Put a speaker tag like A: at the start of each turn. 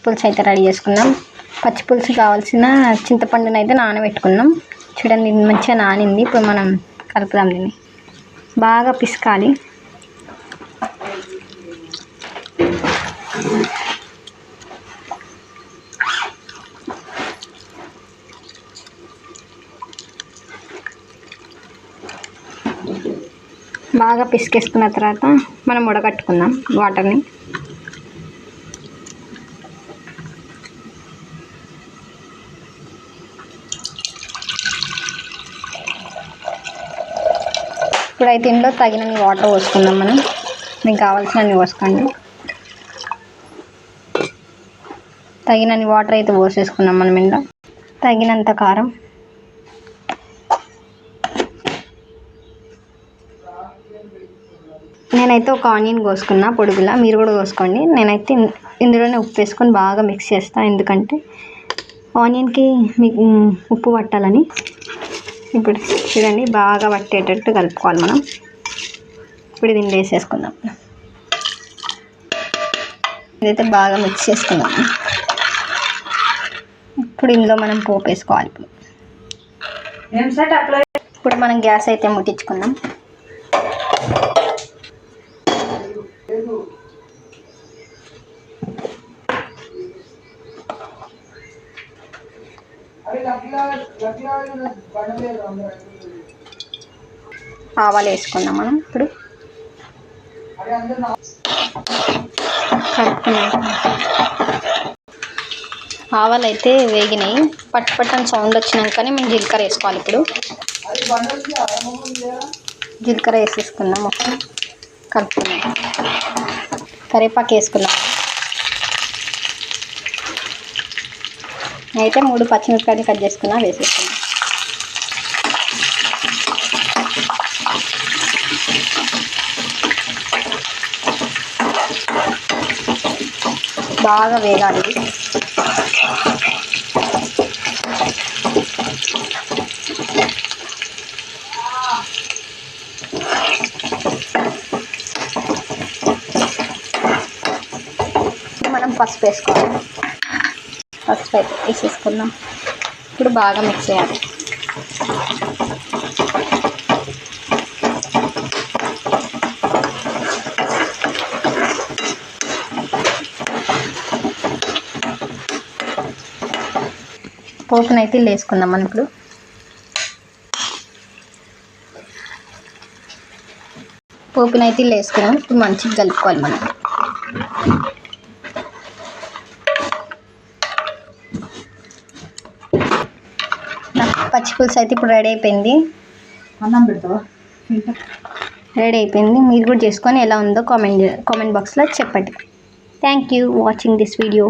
A: పచ్చిపులుసు అయితే రెడీ చేసుకుందాం. పచ్చిపులుసు కావాల్సిన చింతపండుని అయితే నానబెట్టుకుందాం. చూడండి ఇది మంచిగా నానింది. ఇప్పుడు మనం కలుపుదాం. దీన్ని బాగా పిసకాలి. బాగా పిసికేసుకున్న తర్వాత మనం ఉడకట్టుకుందాం వాటర్ని. ఇప్పుడైతే ఇందులో తగినన్ని వాటర్ పోసుకుందాం. మనం మీకు కావాల్సినన్ని పోసుకోండి. తగినన్ని వాటర్ అయితే పోసేసుకున్నాం. మనం ఇందులో తగినంత కారం, నేనైతే ఒక ఆనియన్ కోసుకున్నా పొడుగులా, మీరు కూడా కోసుకోండి. నేనైతే ఇందులోనే ఉప్పు వేసుకొని బాగా మిక్స్ చేస్తాను, ఎందుకంటే ఆనియన్కి మీకు ఉప్పు పట్టాలని. ఇప్పుడు చూడండి బాగా పట్టేటట్టు కలుపుకోవాలి మనం. ఇప్పుడు దీన్ని వేసేసుకుందాం. ఇదైతే బాగా మిక్స్ చేసుకుందాం. ఇప్పుడు ఇందులో మనం పోపు వేసుకోవాలి. ఇప్పుడు మనం గ్యాస్ అయితే ముట్టించుకుందాం. ఆవాలు వేసుకుందాం మనం. ఇప్పుడు ఆవాలు అయితే వేగినాయి. పట్టుపట్టని సౌండ్ వచ్చినాకనే మేము జీలకర్ర వేసుకోవాలి. ఇప్పుడు జీలకర్ర వేసేసుకుందాం. మొత్తం కలుపుకుందాం. కరివేపాకు వేసుకున్నాం. అయితే 3 పచ్చిమిరపకాయలు కట్ చేసుకున్నా వేసేసుకున్నాం. బాగా వేగాలి. మనం పసుపు వేసుకోవాలి. పసుపు అయితే వేసేసుకుందాం. ఇప్పుడు బాగా మిక్స్ చేయాలి. పోపునైతే వేసుకుందాం మనం. ఇప్పుడు పోపునైతే వేసుకున్నాం. ఇప్పుడు మంచిగా కలుపుకోవాలి మనం. పచ్చిపులుసు అయితే ఇప్పుడు రెడీ అయిపోయింది. రెడీ అయిపోయింది. మీరు కూడా చేసుకొని ఎలా ఉందో కామెంట్ బాక్స్లో చెప్పండి. Thank you watching this video.